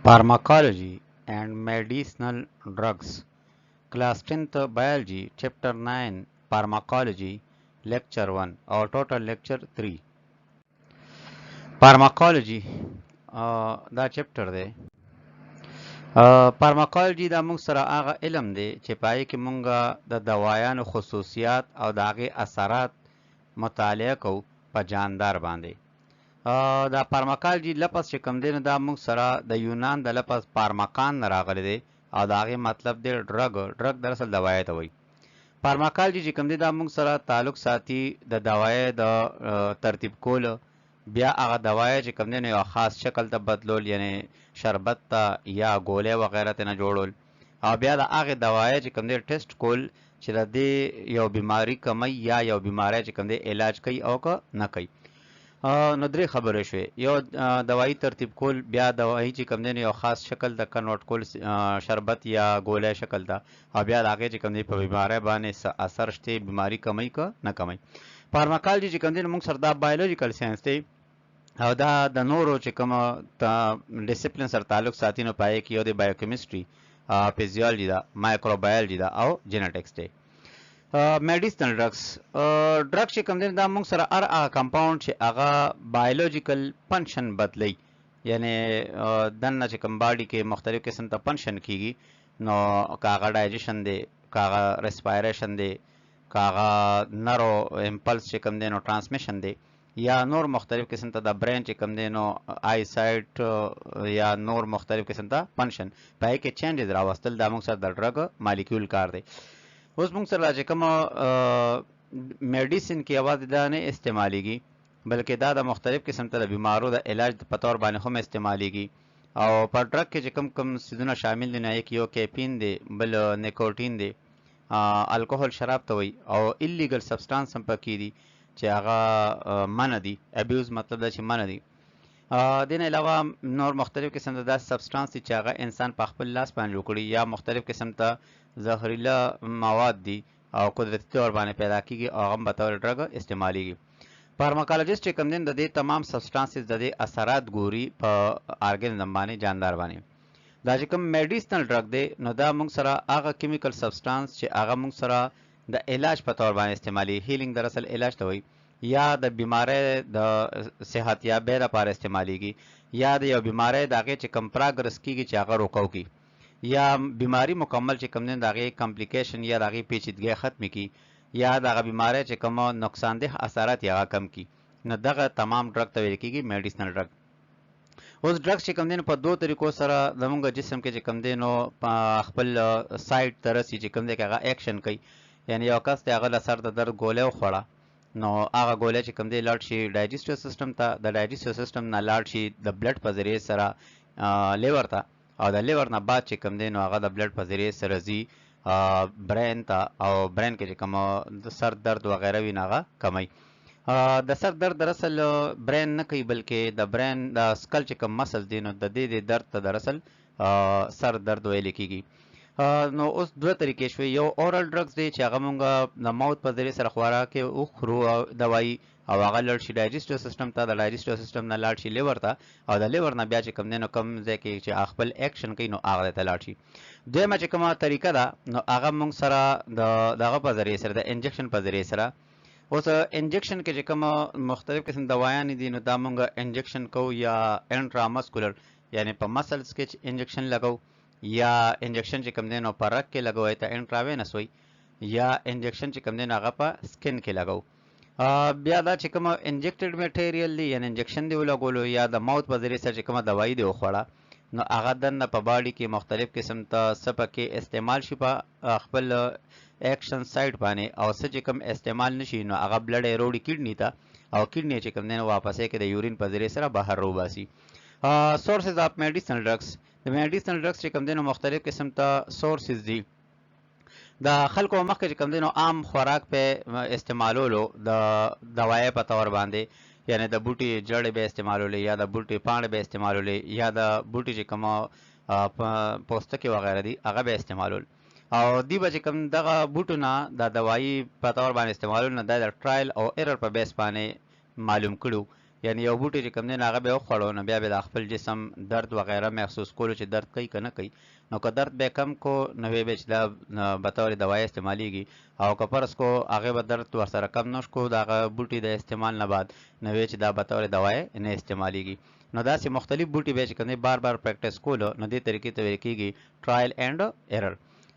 Pharmacology and Medicinal Drugs. Class 10th Biology, Chapter 9 Pharmacology, Lecture 1 or total Lecture 3. Pharmacology دا چپټر دی. فارماکولوژي دا موږ سره هغه علم دی چې پای کې موږ د دوايانو خصوصیات او د هغې اثرات مطالعه کوو په جاندار باندې. دا فارماکولوژي لفظ چې کوم دی نو دا موږ سره د یونان د لفظ فارماکان نه راغلی دی او د هغې مطلب دی ډرګ در اصل دوایي ته وایي. فارماکولوژي چې کوم دی دا موږ سره تعلق ساتي د دوایي د ترتیب کولو، بیا هغه دوایي چې کوم دی نو یو خاص شکل ته بدلول، یعنی شربت ته یا ګولۍ وغیره ته نه جوړول، او بیا د هغې دوایي چې کوم دی ټیسټ کول چې د دې یو بیماری کمی یا یو بیماری چې کوم دی علاج کوي او که نه کوي. نو درې خبرې شوې. یو دوایي ترتیب کول، بیا دوایي چې کوم دی نو یو خاص شکل ته کنورټ کول شربت یا ګولۍ شکل ته، او بیا د هغې چې کوم دی په بیماری باندې څه اثر شته، بیماری کمی که نه کمی. فارماکولوژي چې کوم دی نو موږ سره دا بایولوژیکل ساینس دی او دا د نورو چې کوم ډسپلین سره تعلق ساتي نو پای کې یو د بایوکیمستري، فزیولوژي ده، مایکروبایولوژي ده او جینټکس دی. میډیسنل ډرګس چې کوم دی دا موږ سره هر هغه کمپاوند چې هغه بایولوژیکل فنکشن بدلی، یعنی دننه چې کوم باډي کې مختلف قسم ته فنکشن کیږي، نو که هغه ډایجیشن دی، که هغه ریسپایریشن دی، که هغه نرو امپلس چې کوم دی نو ټرانسمیشن دی، یا نور مختلف قسم ته د برین چې کوم دی نو آی سایټ یا نور مختلف قسم ته فنکشن پای کې چینجز راوستل، دا موږ سره د ډرګ مالیکول کار دی. اوس موږ سره چې کوم میډیسن کې یوازې دا نه استعمالیږي، بلکې دا د مختلف قسم ته د بیمارو د علاج په طور باندې هم استعمالیږي. او په ډرګ کې چې کوم څیزونه شامل دي، نه یو کیفین دی، بل نیکوټین دی، الکوهول شراب ته وایي، او ایلیګل سبسټانس هم پکې دي چې هغه منع دي. ابیوز مطلب دا چې منع دي. دې نه علاوه نور مختلف قسم ته داسې سبسټانس دي چې هغه انسان په خپل لاس باندې وکړي، یا مختلف قسم ته زهریله مواد دي او قدرتي طور باندې پیدا کیږي او هغه هم به طور ډرګ استعمالیږي. فارماکولوژیسټ چې کوم دی د دې تمام سبسټانسز د دې اثرات ګوري په ارګانیزم باندې، جاندار باندې. دا چې کوم میډیسنل ډرګ دی نو دا موږ سره هغه کیمیکل سبسټانس چې هغه موږ سره د علاج په طور باندې استعمالي، هیلینګ در اصل علاج ته وایي، یا د بیماری د صحت یابۍ لپاره استعمالیږي، یا د یو بیماری د هغې چې کوم پراګرس کیږي چې هغه روکو کی، یا بیماری مکمل چې کوم دی د هغې کمپلیکیشن یا د هغې پیچیدګۍ ختمې کی، یا د هغه بیماری چې کوم نقصان ده اثرات یې هغه کم کی. نو دغه تمام ډرګ ته ویل کیږي میډیسنل ډرګ. اوس ډرګ چې کوم دی نو په دوه طریقو سره زموږ جسم کې چې کوم دی نو خپل سایډ ته رسي، چې کوم دی هغه ایکشن کوي. یعنی یو کس دی هغه له سر د درد ګولۍ وخوړه، نو هغه ګولۍ چې کوم دی لاړ شي ډایجسټیو سیسټم ته، د ډایجسټیو سیسټم نه لاړ شي د بلډ په ذریعې سره لیور ته، او د لیور نه بعد چې کوم دی نو هغه د بلډ په ذریعې سره ځي برین ته، او برین کې چې کوم د سر درد وغیره وي هغه کمی. د سر درد در اصل برین نه کوي، بلکې د برین د سکل چې کوم مسل دی نو د دې درد ته در اصل سر درد ویل کیږي. نو اوس دوه طریقې شوې. یو اورال ډرګز دی چې هغه مونږ د ماوت په ذریعې سره خوراک کې وخورو دوایي، او هغه لاړ شي ډایجسټیو سیسټم ته، د ډایجسټیو سیسټم نه لاړ شي لیور ته، او د لیور نه بیا چې کوم دی نو کوم ځای کې چې خپل ایکشن کوي نو هغه ته لاړ شي. دویمه چې کومه طریقه ده نو هغه مونږ سره دغه په ذریعې سره د انجکشن په ذریعې سره. اوس انجکشن کې چې کوم مختلف قسم دوایان دي نو دا مونږ انجکشن کوو، یا انټرامسکولر یعنی په مسلز کې انجکشن لګو، یا انجکشن چې کوم دی نو په رګ کې لګوي ته انټراوینس وایي، یا انجکشن چې کوم دی نو هغه په سکن کې لګو. بیا دا چې کوم انجکټډ میټیریل دی، یعنی انجکشن دی ولګولو، یا د ماوت په ذریعې سره چې کومه دوایي دی وخوړه، نو هغه دننه په باډي کې مختلف قسم ته څه پکې استعمال شي په خپل ایکشن سایډ باندې، او څه چې کوم استعمال نشي نو هغه بلډ یې روړي کډني ته، او کډني چې کوم دی نو واپس یې کې د یورین په ذریعې سره بهر روباسي. سورسز اف میډیسنل ډرګس. د میډیسنل ډرګس چې کوم دی نو مختلف قسم ته سورسز دي. د خلکو مخکې چې کوم دی نو عام خوراک په استعمالولو د دوایي په طور باندې، یعنی د بوټي جړې به استعمالولې، یا د بوټي پاڼې به استعمالولې، یا د بوټي چې کوم پوستکي وغیره دي هغه به استعمالول، او دی به چې کوم دغه بوټو نه د دوایي په طور باندې استعمالول نه د ټرایل او ایرر په بیس باندې معلوم کړو، یعنی یو بوټی چې کوم دی نو هغه به یې وخوړو نو بیا به د خپل جسم درد وغیره محسوس کولو چې درد کوي که نه کوي نو که درد به کم کو نو وی به چې دا به طور دوایي استعمالیږي او که فرض کو هغې به درد ورسره کم نه شو د هغه بوټي د استعمال نه بعد نو وی چې دا به طور دوایي نه استعمالیږي نو داسې مختلف بوټي به چې کوم دی بار بار پریکټس کولو نو دې طریقې ته ویل کېږي ټرایل اینډ ایرر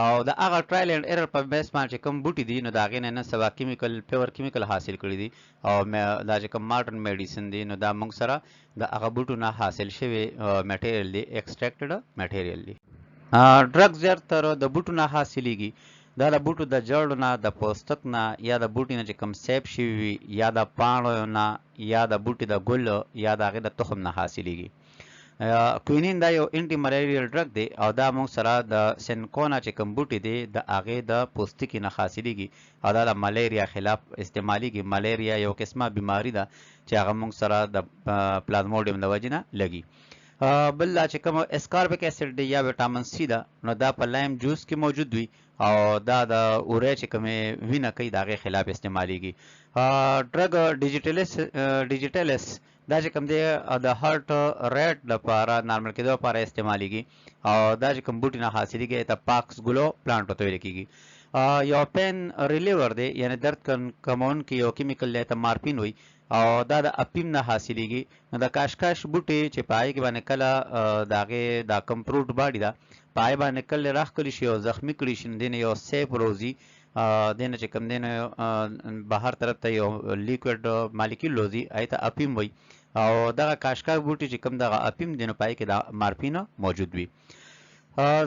او د هغه ټرایل اینډ ایرر په بیس باندې چې کوم بوټي دي نو د هغې نه نن سبا پیور کیمیکل حاصل کړي دي او دا چې کوم ماډرن میډیسن دی نو دا موږ سره د هغه بوټو نه حاصل شوی میټیریل دی ایکسټریکټډ میټیریل دی ډرګ زیاتره د بوټو نه حاصلیږي دا د بوټو د جړو نه د پوستک نه یا د بوټي نه چې کوم سیب شوي وي یا د پاڼو نه یا د بوټي د ګل یا د هغې د تخم نه حاصلیږي کوینین دا یو انټي ملیریل ډرګ دی او دا موږ سره د سینکونا چې کوم بوټي دی د هغې د پوستکي نه حاصلیږي او دا د ملیریا خلاف استعمالیږي ملیریا یو قسمه بیماری ده چې هغه موږ سره د پلازموډیم د وجې نه لګي بل دا چې کوم اسکاربیک اسید دی یا وټامین سی ده نو دا په لایم جوس کې موجود وي او دا د اورې چې کومې وینه کوي د هغې خلاف استعمالیږي ډرګ ډیجیټلس دا چې کوم دی د هارت ریټ لپاره نارمل کېدو لپاره استعمالیږي او دا چې کوم بوټي نه حاصلیږي ته پاکس ګلو پلانټ ورته ویل کېږي یو پین ریلیور دی یعنی درد کمونکي یو کیمیکل دی ته مارپین وي او دا د اپیم نه حاصلیږي نو د کاشکاش بوټي چې په هغې کې باندې کله د هغې دا کم فروټ باډي ده په هغې باندې کله راښکلي شي او زخمي کړي شي نو دې نه یو سیف روځي دې نه چې کوم دی نو بهر طرف ته یو لیکوډ مالیکول روځي هغې ته اپیم وایي او دغه کاشکاش بوټي چې کوم دغه اپیم دی نو په هغې کې دا مارپین موجود وي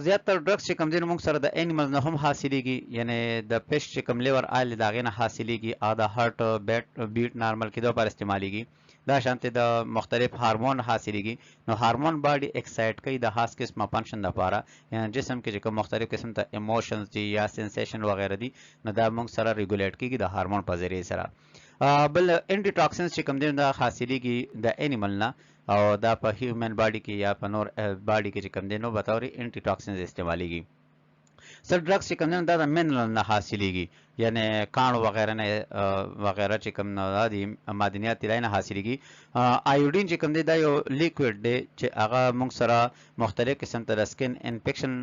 زیاتره ډرګس چې کوم دی نو موږ سره د انیمل نه هم حاصلیږي یعنی د فش چې کوم لیور آیل د هغې نه حاصلیږي او د هارټ بیټ نارمل کېدو لپاره استعمالیږي دا شانتې د مختلف هارمون حاصلیږي نو هارمون باډي ایکسایټ کوي د خاص قسمه فنکشن لپاره یعنی جسم کې چې کوم مختلف قسم ته ایموشنز دي یا سنسیشن وغیره دي نو دا موږ سره ریګولیټ کېږي د هارمون په ذریعې سره بل انټي ټاکسنز چې کوم دی دا حاصلیږي د انیمل نه او دا په هیومن باډي کې یا په نور باډي کې چې کوم دی نو به طور انټي ټاکسنز استعمالیږي سر ډرګس چې کوم دی دا د منرل نه حاصلیږي یعنی کاڼو وغیره نه وغیره چې کوم دا دي معدنیات دی نه حاصلیږي آیوډین چې کوم دی دا یو لیکوډ دی چې هغه موږ سره مختلف قسم ته د سکن انفیکشن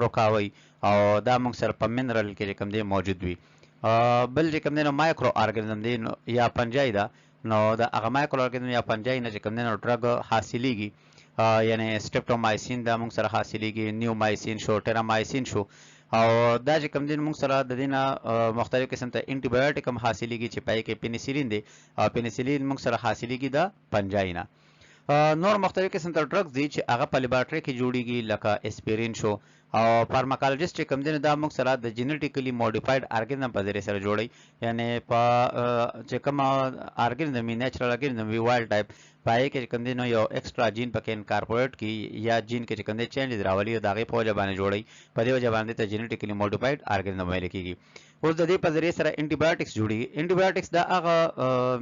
روکاوي او دا موږ سره په منرل کې چې کوم دی موجود وي بل چې کوم دی نو مایکرو ارګانیزم دی یا پنجای ده نو د هغه مایکرو ارګانیزم یا پنجای نه چې کوم دی نو ډرګ حاصلیږي یعنی سټریپټومایسین دا موږ سره حاصلیږي نیومایسین شو ټیرامایسین شو او دا چې کوم دی موږ سره د دې نه مختلف قسم ته انټي بایوټیک هم حاصلیږي چې پای کې پینیسیلین دی او پینیسیلین موږ سره حاصلیږي د پنجای نه نور مختلف قسم ته ډرګز دي چې هغه په لیبارټري کې جوړیږي لکه اسپیرین شو او فارماکالوجیسټ چې کوم دی نو دا موږ سره د جینیټیکلی موډیفاید ارګانیزم په ذریعه سره جوړي یعنی په چې کوم ارګانیزم وي نیچرل ارګانیزم وي وایلډ ټایپ په هغې کې چې کوم دی نو یو ایکسټرا جین پکې انکارپوریټ کړي یا جین کې چې کوم دی چینجز راولي د هغې په وجه باندې جوړوي په دې وجه باندې ته جینیټیکلی موډیفاید ارګانیزم ویل کېږي اوس د دې په ذریعه سره انټي بایوټکس جوړیږي انټي بایوټکس دا هغه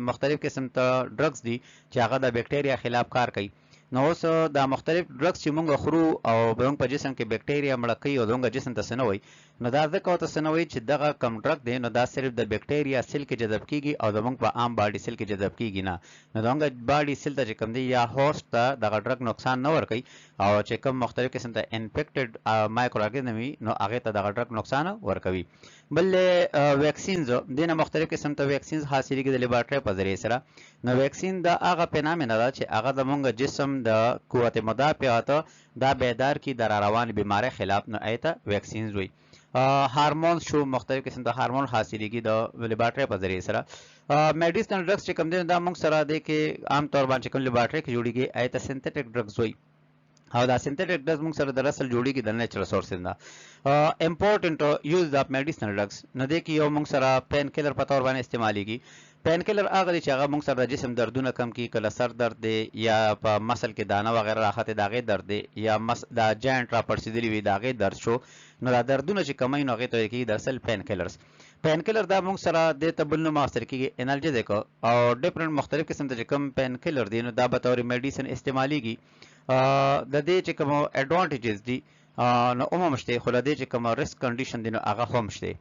مختلف قسم ته ډرګس دي چې هغه د بیکټیریا خلاف کار کوي نو اوس دا مختلف ډرګس چې موږ خورو او موږ په جسم کې بیکټیریا مړه کوي او زموږ جسم ته څه نه وایي نو دا ځکه ورته څه نه وایي چې دغه کم ډرګ دی نو دا صرف د بیکټیریا سیل کې جذب کېږي او زموږ په عام باډي سیل کې جذب کېږي نه نو زموږ باډي سیل ته چې کوم دی یا هوسټ ته دغه ډرګ نقصان نه ورکوي او چې کوم مختلف قسم ته انفیکټډ مایکرو ارګانیزم وي نو هغې ته دغه ډرګ نقصان ورکوي بل ویکسینز دینه مختلف قسم ته ویکسینز حاصلیږي د لیبارټري په ذریعه سره نو ویکسین د هغه فینامنا ده چې هغه زموږ جسم د قوت مدافعت دا بیدار کی د روان بیماری خلاف نو ایته ویکسینز وي هارمون شو مختلف قسم د هارمون حاصلیږي د لیبارټري په ذریعه سره میډیسنل ډرګس چې کوم دي دا موږ سره د کې عام طور باندې کوم لیبارټري کې جوړیږي ایته سنتیټیک ډرګس وي او دا سنتیټیک ډرګس موږ سره د اصل جوړیږي د نیچرل سورسز نه امپورټنٹ یوز اف میډیسنل ډرګس نه دی کې یو موږ سره پین کیلر په تور باندې استعمالیږي پین کیلر هغه دی چې هغه موږ سره د جسم دردونه کم کړي کله سر درد دی یا په مسل کې دانه وغیره راخته د هغې درد دی یا دا جاینټ را پړسېدلي وي د هغې درد شو نو دا دردونه چې کموي نو هغې ته ویل کېږي د اصل پین کیلرز پین کیلر دا موږ سره دې ته بل نوم اخیستل کېږي انالجیزیک او ډفرنټ مختلف قسم ته چې کوم پین کیلر دی نو دا به طور میډیسن استعمالیږي د دې چې کوم اډوانټیجز دي نو عموم شته خو د دې چې کوم ریسک کنډیشن دی نو هغه هم شته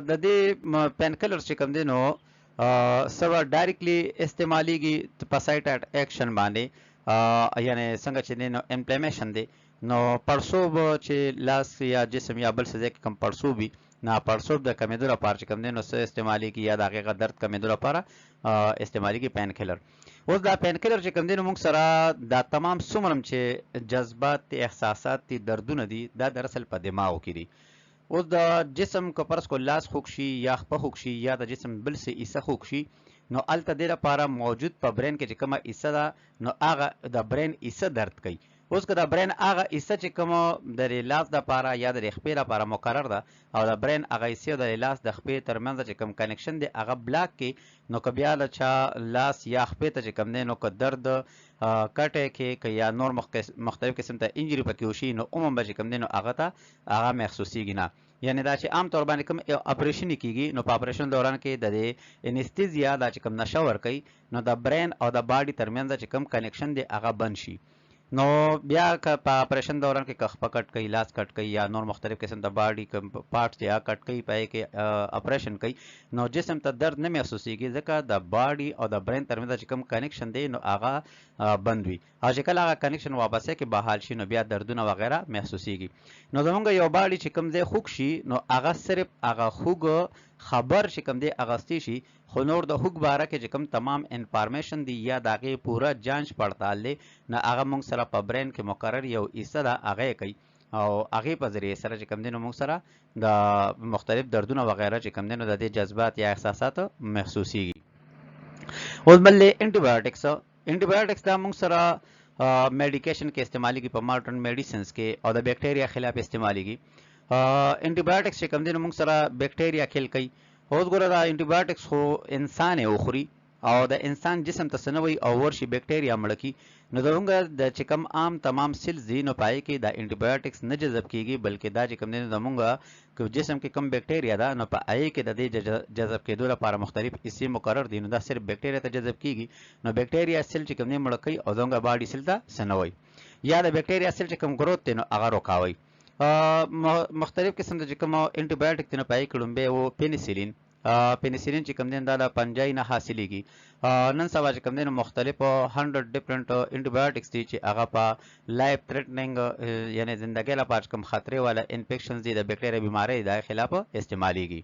د دې پین کیلر چې کوم دی نو سره ډایرکټلی استعمالیږي په سایت اټ اکشن باندې یعنی څنګه چې نو امپلیمیشن دی نو پړسوب چې لاس یا جسم یا بل څه ځای کې کوم پړسوب وي نه پړسوب د کمیدو لپاره چې کوم دی نو څه استعمالیږي یا د هغې درد کمیدو لپاره استعمالیږي پین کلر. اوس دا پین کلر چې کوم دی نو موږ سره دا تمام څومره چې جذبات دي احساسات دي دردونه دي دا در اصل په دماغو کې دي. اوس د جسم که فرض کو لاس خوږ شي یا خپه خوږ شي یا د جسم بل څه حصه خوږ شي نو هلته دې لپاره موجود په برین کې چې کومه حصه ده نو هغه د برین حصه درد کوي. اوس که د برین هغه حصه چې کومه د لاس دپاره یا د خپې لپاره مقرر ده او د برین هغه حصې او د لاس د خپې ترمنځ چې کوم کنیکشن دی هغه بلاک کې نو که بیا له چا لاس یا خپې ته چې کوم دی نو که درد کټی کې که یا نور مختلف قسم ته انجري پکې وشي نو عموما به چې کوم دی نو هغه ته هغه محسوسیږي نه. یعنی دا چې عام طور باندې کوم اپریشن کیږي نو په اپریشن دوران کې د انستیزیا دا چې کوم نشه ورکوي نو د برین او د باډي ترمنځ چې کوم کنیکشن دی هغه بند شي. نو بیا که په اپریشن دوران کې که خپه کټ کوي لاس کټ کوي یا نور مختلف قسم د باډي کوم پارټس یا کټ کوي پای کې اپریشن کوي نو جسم ته درد نه محسوسیږي ځکه د باډي او د برین ترمنځ چې کوم کنیکشن دی نو هغه بند وي او چې کله هغه کنیکشن واپس کې بحال شي نو بیا دردونه وغیره محسوسیږي. نو زمونږ یو باډي چې کوم دی خوږ شي نو هغه صرف هغه خوږ خبر چې کوم دی اغستی شي خو نور د خوږ باره کې چې کوم تمام انفارمیشن دی یا د هغې پوره جانچ پړتال دی نو هغه موږ سره په برین کې مقرر یو حصه ده هغه کوي او هغې په ذریعې سره چې کوم دی نو موږ سره د مختلف دردونه وغیره چې کوم دی نو د دې جذبات یا احساسات محسوسیږي. اوس بل انټي بایوټکس دا موږ سره میډیکیشن کې استعمالیږي په ماډرن میډیسنز کې او د بیکټیریا خلاف استعمالیږي. انټي بایوټکس چې کوم دی نو موږ سره بیکټیریا کیل کوي. اوس ګوره دا انټي بایوټکس خو انسان یې وخوري او د انسان جسم ته څه نه وایي او ورشي بیکټیریا مړه کي نو زموږ د چې کوم عام تمام سیلز دي نو په هغې کې دا انټي بایوټکس نه جذب کیږي بلکې دا چې کوم دی نو زموږ جسم کې کوم بیکټیریا ده نو په هغې کې د دې جذب کېدو لپاره مختلف حصې مقرر دي نو دا صرف بیکټیریا ته جذب کیږي نو بیکټیریا سیل چې کوم دی مړه کوي او زموږ باډي سیل ته څه نه وایي یا د بیکټیریا سیل چې کوم ګروت دی نو هغه روکاوي. مختلف قسم د چې کوم انټي بایوټک دی نو په هغې کې لومبی و پینسیلین چې کوم دی دا د پنجای نه حاصلېږي. نن سبا چې کوم دی نو مختلفو 100 ډفرنټ انټي بایوټکس دي چې هغه په لایف تھریټنینګ یعنی زندګۍ لپاره چې کوم خطرې والا انفیکشنز دي د بیکټیریا بیمارۍ د خلاف استعمالیږي.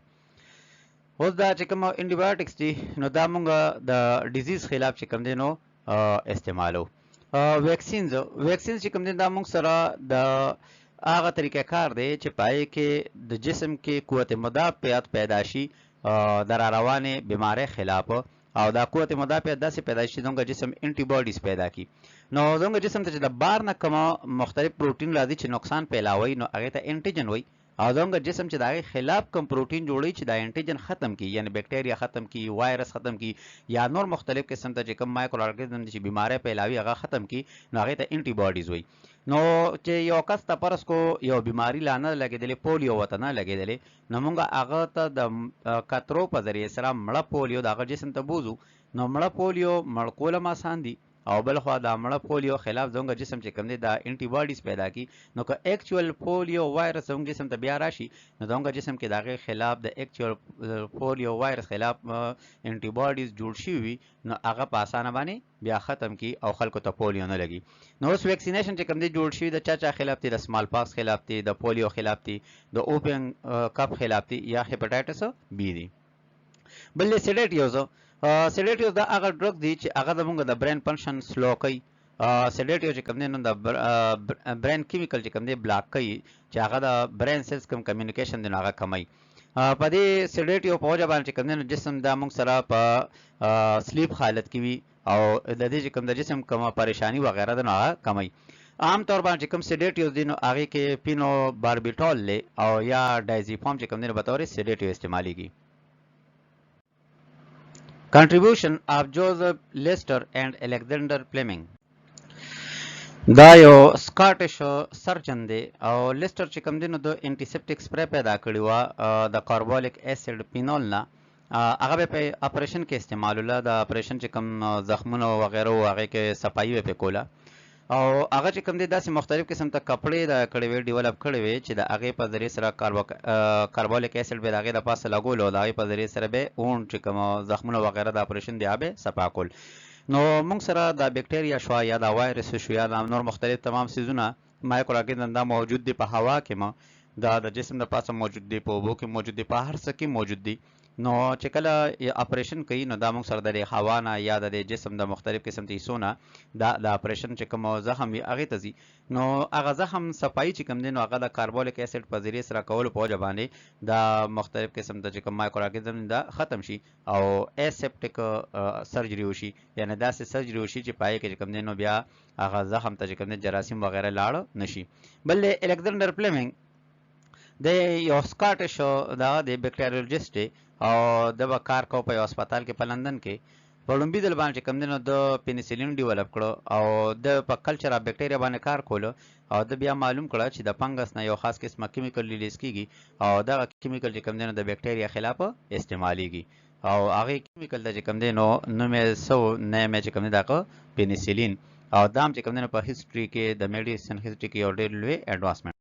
اوس دا چې کوم انټي بایوټکس دي نو دا موږ د ډیزیز خلاف چې کوم دی نو استعمالو. ویکسینز چې کوم دی دا موږ سره د هغه طریقه کار دی چې په هغې کې د جسم کې قوت مدافعت پیدا شي د راروانې بیمارۍ خلاف او دا قوت مدافعت داسې پیدا شي زموږ جسم انټي باډیز پیدا کړي نو زموږ جسم ته چې د بار نه کومه مختلف پروټین راځي چې نقصان پیلاوي نو هغې ته انټیجن وایي او زموږ جسم چې د هغې خلاف کوم پروټین جوړوي چې دا انټیجن ختم کړي یعنی بیکټیریا ختم کړي وایرس ختم کړي یا نور مختلف قسم ته چې کوم مایکرو ارګانیزم چې بیماری پیلاوي هغه ختم کړي نو هغې ته انټي باډیز وایي. نو چې یو کس ته فرض کو یو بیماری لا نه لګېدلې پولیو ورته نه لګېدلې نو موږ هغه ته د قطرو په ذریعې سره مړه پولیو د هغه جسم ته بوځو نو مړه پولیو مړ کول هم آسان دي او بل خوا د مړه پولیو خلاف زموږ جسم چې کوم دی دا انټي باډیز پیدا کړي نو که ایکچوال پولیو وایرس زموږ جسم ته بیا راشي نو زموږ جسم کې د هغې خلاف د ایکچوال پولیو وایرس خلاف انټي باډیز جوړ شوي وي نو هغه په اسانه باندې بیا ختم کړي او خلکو ته پولیو نه لګي. نو اوس ویکسینیشن چې کوم دی جوړ شوي د چا خلاف دی د سمال پاکس خلاف دی د پولیو خلاف دی د اوپن کپ خلاف دی یا هیپاټایټس بی دی. بل سیډیټیوز دا هغه ډرګ دی چې هغه زموږ د برین فنکشن سلو کوي. سیډیټیو چې کوم دی نو د برین کیمیکل چې کوم دی بلاک کوي چې هغه د برین سیلز کوم کمیونیکیشن دی نو هغه کموي. په دې سیډیټیو په وجه باندې چې کوم دی نو جسم دا موږ سره په سلیپ حالت کې وي او د دې چې کوم د جسم کومه پریشانی وغیره ده نو هغه کموي. عام طور باندې چې کوم سیډیټیوز دي نو هغې کې پینو باربیټول دی او یا ډایزیفام چې کوم دی نو بطور سیډیټیو استعمالیږي. Contribution of Joseph Lister and Alexander Fleming. دا یو سکاټش سرجن دی او لیسټر چې کوم دی نو د انټیسپټیک سپری پیدا کړې وه د کاربولیک اسید پینول نه هغه به په اپریشن کې استعمالوله د اپریشن چې کوم زخمونه وغیره و هغې کې صفایي به پې کوله او هغه چې کوم دی داسې مختلف قسم ته کپړې د کړې وې ډیولپ کړې وې چې د هغې په ذریعې سره کاربولیک اسید به د هغې د پاسه لګول او د هغې په ذریعې سره به اون چې کوم زخمونه وغیره د اپریشن دی هغه به صفا کول. نو موږ سره د بیکټیریا شو یا د وایرس شو یا د نور مختلف تمام سیزونه مایکرو اورګانیزم دا موجود دي په هوا کې ما دا د جسم د پاسه موجود دي په اوبو کې موجود دي په هر څه کې موجود دي. نو چې کله اپریشن کوي نو دا موږ سره د هوا نه یا د جسم د مختلف قسم ته حصو نه دا د اپریشن چې کوم زخم وي هغې ته ځي. نو هغه زخم صفایي چې کوم دی نو هغه د کاربولیک اسید په ذریعې سره کولو په وجه باندې دا مختلف قسم ته چې کوم مایکرو اورګانیزم دا ختم شي او اسیپټیک سرجري وشي یعنی داسې سرجري وشي چې پای کې چې کوم دی نو بیا هغه زخم ته چې کوم دی جراثیم وغیره لاړ نشي. بل الکساندر فلیمنګ د یو سکاټش دا د بیکټیریولوژیسټ او د به کار کو په یو هسپتال کې په لندن کې په لومبي ځل باندې چې کوم دی نو د پینسیلین ډیولپ کړو او د په کلچر اف بیکټیریا باندې کار کولو او د بیا معلوم کړه چې د فنګس نه یو خاص قسمه کیمیکل ریلیز کیږي او دغه کیمیکل چې کوم دی نو د بیکټیریا خلاف استعمالیږي او هغه کیمیکل د چې کوم دی نو نومې سو نیم چې کوم دی دغه پینسیلین او دام چې کوم دی نو په هیستوري کې د میډیسن هیستوري کې یو ډېر لوی اډوانسمنت